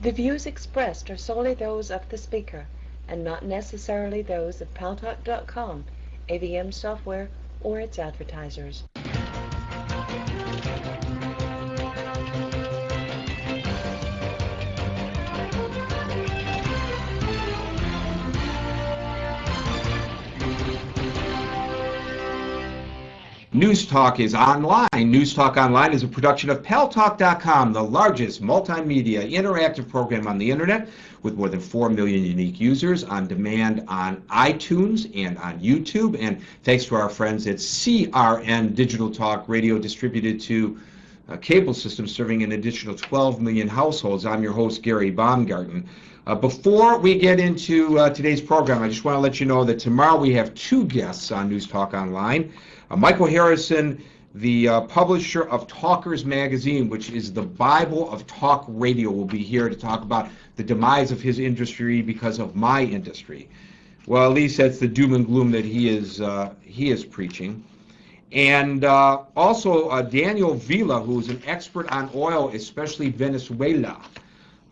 The views expressed are solely those of the speaker and not necessarily those of Paltalk.com, AVM Software, or its advertisers. News Talk is online. News Talk Online is a production of Paltalk.com, the largest multimedia interactive program on the internet with more than 4 million unique users on demand on iTunes and on YouTube. And thanks to our friends at CRN Digital Talk Radio, distributed to cable systems serving an additional 12 million households. I'm your host, Gary Baumgarten. Before we get into today's program, I just want to let you know that tomorrow we have two guests on News Talk Online. Michael Harrison, the publisher of Talkers Magazine, which is the Bible of talk radio, will be here to talk about the demise of his industry because of my industry. Well, at least that's the doom and gloom that he is preaching. And also Daniel Vila, who is an expert on oil, especially Venezuela,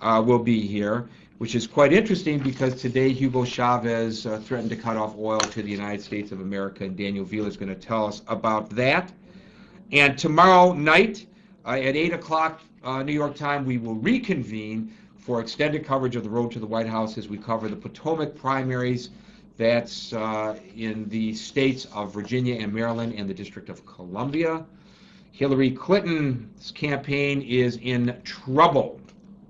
will be here, which is quite interesting because today Hugo Chavez threatened to cut off oil to the United States of America, and Daniel Vila is going to tell us about that. And tomorrow night at 8 o'clock New York time, we will reconvene for extended coverage of the road to the White House as we cover the Potomac primaries. That's in the states of Virginia and Maryland and the District of Columbia. Hillary Clinton's campaign is in trouble.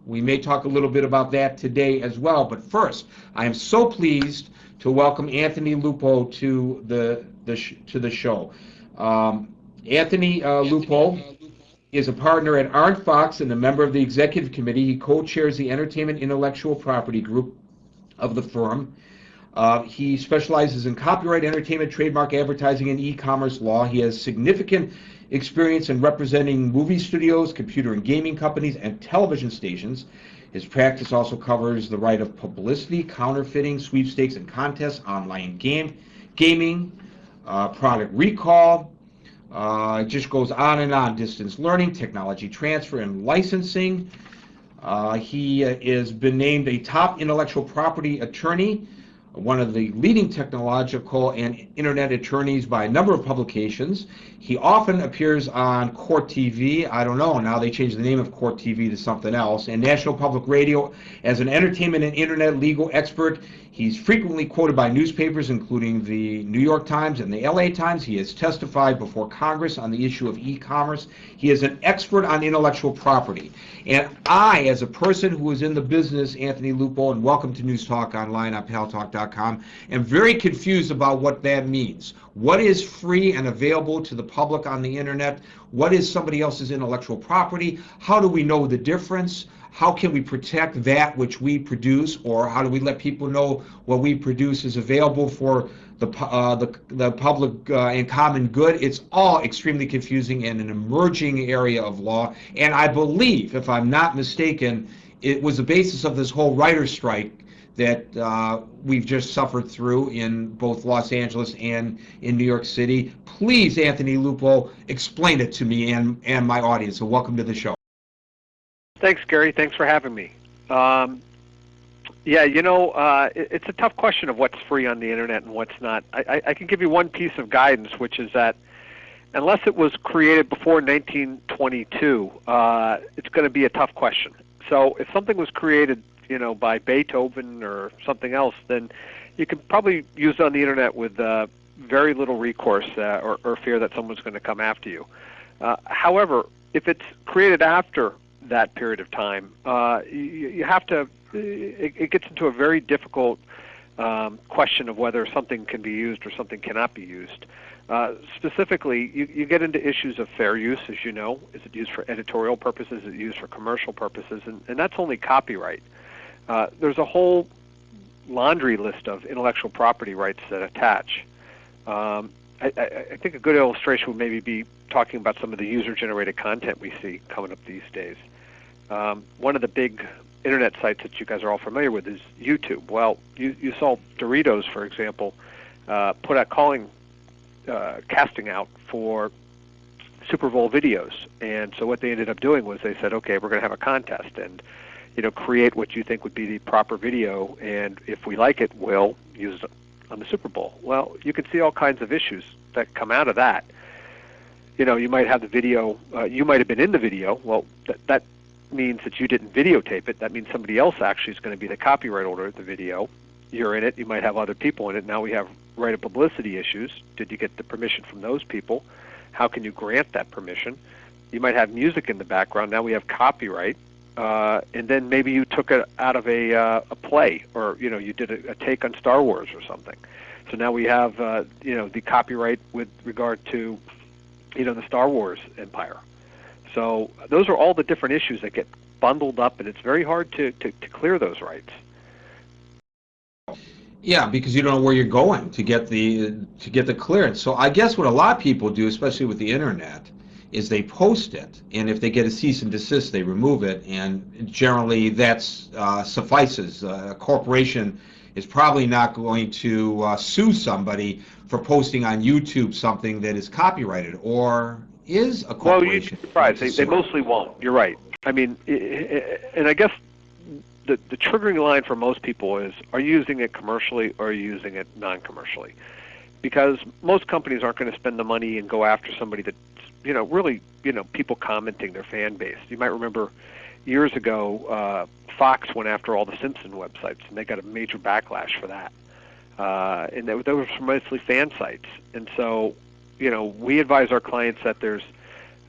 We may talk a little bit about that today as well, but first, I am so pleased to welcome Anthony Lupo to the show. Anthony Lupo is a partner at Arndt Fox and a member of the executive committee. He co-chairs the Entertainment Intellectual Property Group of the firm. He specializes in copyright, entertainment, trademark, advertising, and e-commerce law. He has significant experience in representing movie studios, computer and gaming companies, and television stations. His practice also covers the right of publicity, counterfeiting, sweepstakes and contests, online gaming, product recall. It just goes on and on. Distance learning, technology transfer, and licensing. He has been named a top intellectual property attorney, one of the leading technological and internet attorneys by a number of publications. He often appears on Court TV. I don't know, now they changed the name of Court TV to something else. And National Public Radio as an entertainment and internet legal expert. He's frequently quoted by newspapers, including the New York Times and the LA Times. He has testified before Congress on the issue of e-commerce. He is an expert on intellectual property. And I, as a person who is in the business, Anthony Lupo, and welcome to News Talk Online on Paltalk.com, am very confused about what that means. What is free and available to the public on the internet? What is somebody else's intellectual property? How do we know the difference? How can we protect that which we produce, or how do we let people know what we produce is available for the public and common good? It's all extremely confusing and an emerging area of law. And I believe, if I'm not mistaken, it was the basis of this whole writer's strike that we've just suffered through in both Los Angeles and in New York City. Please, Anthony Lupo, explain it to me and my audience. So welcome to the show. Thanks, Gary. Thanks for having me. Yeah, you know, it's a tough question of what's free on the internet and what's not. I can give you one piece of guidance, which is that unless it was created before 1922, it's going to be a tough question. So if something was created, you know, by Beethoven or something else, then you can probably use it on the internet with very little recourse or fear that someone's going to come after you. However, if it's created after that period of time, you have to, it gets into a very difficult question of whether something can be used or something cannot be used. Specifically, you get into issues of fair use, as you know. Is it used for editorial purposes? Is it used for commercial purposes? And that's only copyright. There's a whole laundry list of intellectual property rights that attach. I think a good illustration would maybe be talking about some of the user-generated content we see coming up these days. One of the big internet sites that you guys are all familiar with is YouTube. Well, you saw Doritos, for example, put out casting out for Super Bowl videos. And so what they ended up doing was they said, okay, we're going to have a contest. And create what you think would be the proper video, and if we like it, we'll use it on the Super Bowl. Well, you can see all kinds of issues that come out of that. You might have the video, you might have been in the video. Well, that means that you didn't videotape it. That means somebody else actually is going to be the copyright holder of the video. You're in it. You might have other people in it. Now we have right of publicity issues. Did you get the permission from those people? How can you grant that permission? You might have music in the background. Now we have copyright. And then maybe you took it out of a play, or you did a take on Star Wars or something. So now we have the copyright with regard to the Star Wars empire. So those are all the different issues that get bundled up, and it's very hard to clear those rights. Yeah, because you don't know where you're going to get the clearance. So I guess what a lot of people do, especially with the internet, is they post it, and if they get a cease and desist, they remove it, and generally that suffices. A corporation is probably not going to sue somebody for posting on YouTube something that is copyrighted, or is a corporation? Well, they mostly won't. You're right. I mean, and I guess the triggering line for most people is, are you using it commercially or are you using it non-commercially? Because most companies aren't going to spend the money and go after somebody that's, really, people commenting, their fan base. You might remember years ago, Fox went after all the Simpson websites, and they got a major backlash for that. And those were mostly fan sites. And so, we advise our clients that there's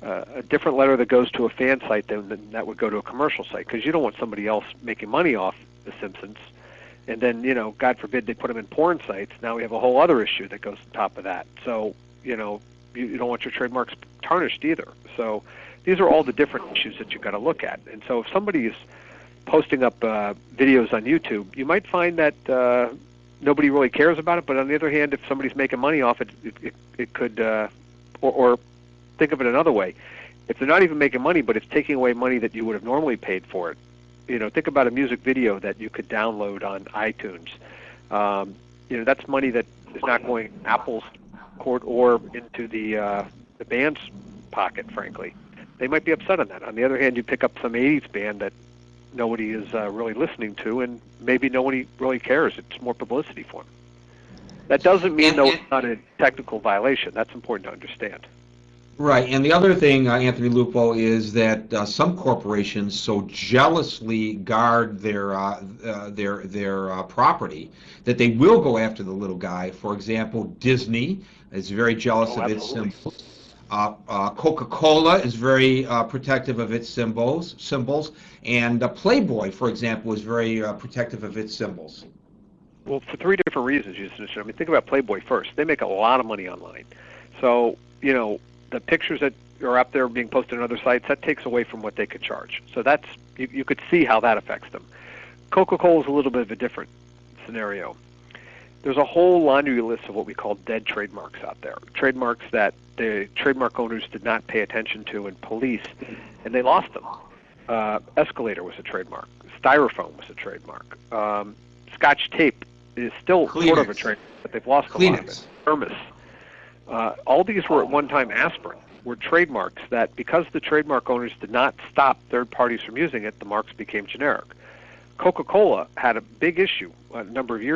a different letter that goes to a fan site than that would go to a commercial site, because you don't want somebody else making money off the Simpsons. And then, God forbid they put them in porn sites. Now we have a whole other issue that goes on top of that. So, you don't want your trademarks tarnished either. So these are all the different issues that you've got to look at. And so if somebody is posting up videos on YouTube, you might find that nobody really cares about it. But on the other hand, if somebody's making money off it, it could, or think of it another way. If they're not even making money, but it's taking away money that you would have normally paid for it, think about a music video that you could download on iTunes. That's money that is not going Apple's court or into the band's pocket, frankly. They might be upset on that. On the other hand, you pick up some 80s band that nobody is really listening to, and maybe nobody really cares. It's more publicity for them. That doesn't mean, though, it's not a technical violation. That's important to understand. Right, and the other thing, Anthony Lupo, is that some corporations so jealously guard their property that they will go after the little guy. For example, Disney is very jealous of its symbols. Coca-Cola is very protective of its symbols, and Playboy, for example, is very protective of its symbols. Well, for three different reasons, I mean, think about Playboy first. They make a lot of money online. So, the pictures that are up there being posted on other sites, that takes away from what they could charge. So that's, you could see how that affects them. Coca-Cola is a little bit of a different scenario. There's a whole laundry list of what we call dead trademarks out there. Trademarks that the trademark owners did not pay attention to and police, and they lost them. Escalator was a trademark. Styrofoam was a trademark. Scotch tape is still sort of a trademark, but they've lost a lot of it. Hermes. All these were at one time aspirin, were trademarks that, because the trademark owners did not stop third parties from using it, the marks became generic. Coca-Cola had a big issue a number of years